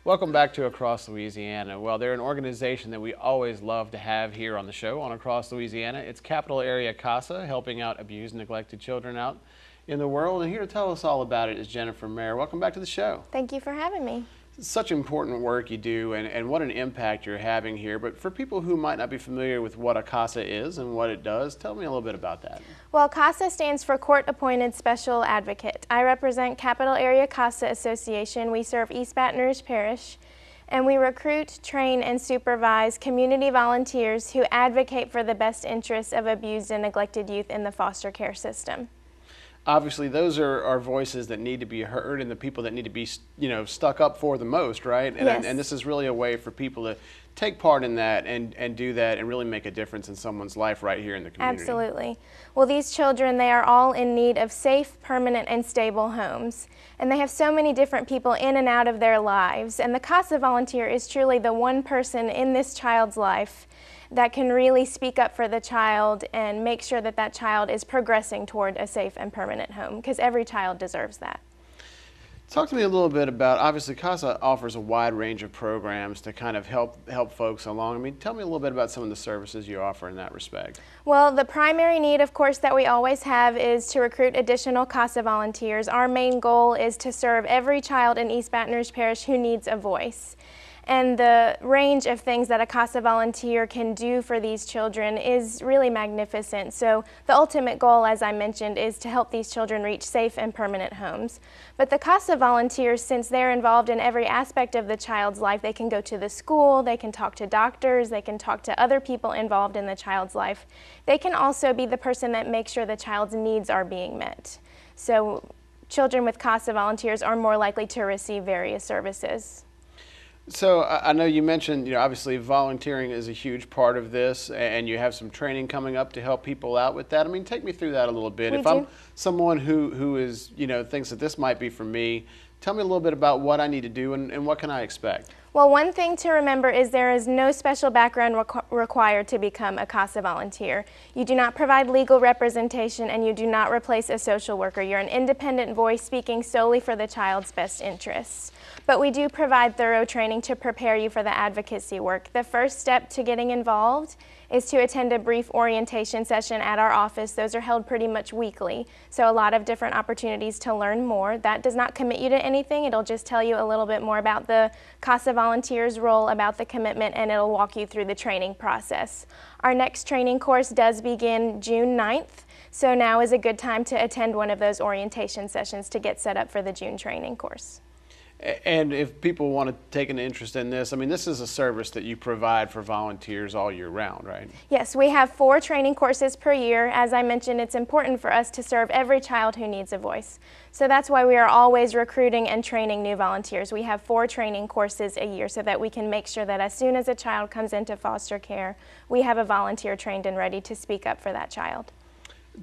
Welcome back to Across Louisiana. Well, they're an organization that we always love to have here on the show on Across Louisiana. It's Capital Area CASA, helping out abused and neglected children out in the world. And here to tell us all about it is Jennifer Mayer. Welcome back to the show. Thank you for having me. Such important work you do, and what an impact you're having here. But for people who might not be familiar with what a CASA is and what it does, tell me a little bit about that. Well, CASA stands for Court Appointed Special Advocate. I represent Capital Area CASA Association. We serve East Baton Rouge Parish, and we recruit, train, and supervise community volunteers who advocate for the best interests of abused and neglected youth in the foster care system. Obviously, those are voices that need to be heard and the people that need to be, stuck up for the most, right? And, yes. And this is really a way for people to take part in that and do that and really make a difference in someone's life right here in the community. Absolutely. Well, these children, they are all in need of safe, permanent, and stable homes. And they have so many different people in and out of their lives. And the CASA volunteer is truly the one person in this child's life that can really speak up for the child and make sure that that child is progressing toward a safe and permanent home, because every child deserves that. Talk to me a little bit about, obviously CASA offers a wide range of programs to kind of help folks along. I mean, tell me a little bit about some of the services you offer in that respect. Well, the primary need, of course, that we always have is to recruit additional CASA volunteers. Our main goal is to serve every child in East Baton Rouge Parish who needs a voice. And the range of things that a CASA volunteer can do for these children is really magnificent. So the ultimate goal, as I mentioned, is to help these children reach safe and permanent homes. But the CASA volunteers, since they're involved in every aspect of the child's life, they can go to the school, they can talk to doctors, they can talk to other people involved in the child's life. They can also be the person that makes sure the child's needs are being met. So children with CASA volunteers are more likely to receive various services. So I know you mentioned, obviously volunteering is a huge part of this, and you have some training coming up to help people out with that. I mean, take me through that a little bit. If I'm someone who is, thinks that this might be for me, tell me a little bit about what I need to do and what can I expect? Well, one thing to remember is there is no special background required to become a CASA volunteer. You do not provide legal representation and you do not replace a social worker. You're an independent voice speaking solely for the child's best interests. But we do provide thorough training to prepare you for the advocacy work. The first step to getting involved is to attend a brief orientation session at our office. Those are held pretty much weekly, so a lot of different opportunities to learn more. That does not commit you to anything. It'll just tell you a little bit more about the CASA volunteer's role, about the commitment, and it'll walk you through the training process. Our next training course does begin June 9th, so now is a good time to attend one of those orientation sessions to get set up for the June training course. And if people want to take an interest in this, I mean, this is a service that you provide for volunteers all year round, right? Yes, we have 4 training courses per year. As I mentioned, it's important for us to serve every child who needs a voice. So that's why we are always recruiting and training new volunteers. We have 4 training courses a year so that we can make sure that as soon as a child comes into foster care, we have a volunteer trained and ready to speak up for that child.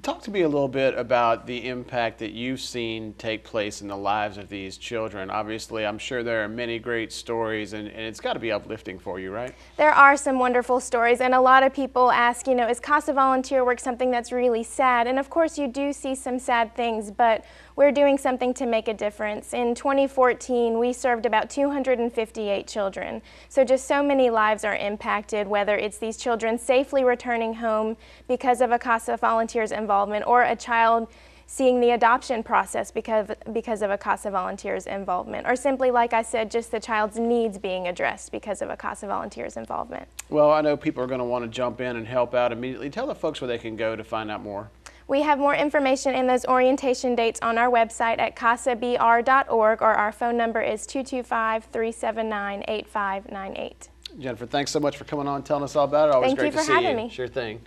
Talk to me a little bit about the impact that you've seen take place in the lives of these children. Obviously, I'm sure there are many great stories, and it's got to be uplifting for you, right? There are some wonderful stories, and a lot of people ask, is CASA volunteer work something that's really sad? And of course, you do see some sad things, but we're doing something to make a difference. In 2014, we served about 258 children. So just so many lives are impacted, whether it's these children safely returning home because of a CASA volunteer's involvement, or a child seeing the adoption process because of a CASA volunteer's involvement, or simply, like I said, just the child's needs being addressed because of a CASA volunteer's involvement. Well, I know people are going to want to jump in and help out immediately. Tell the folks where they can go to find out more. We have more information in those orientation dates on our website at casabr.org, or our phone number is 225-379-8598. Jennifer, thanks so much for coming on and telling us all about it. Always great to see you. Thank you for having me. Sure thing.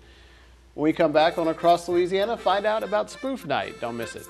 When we come back on Across Louisiana, find out about Spoof Night. Don't miss it.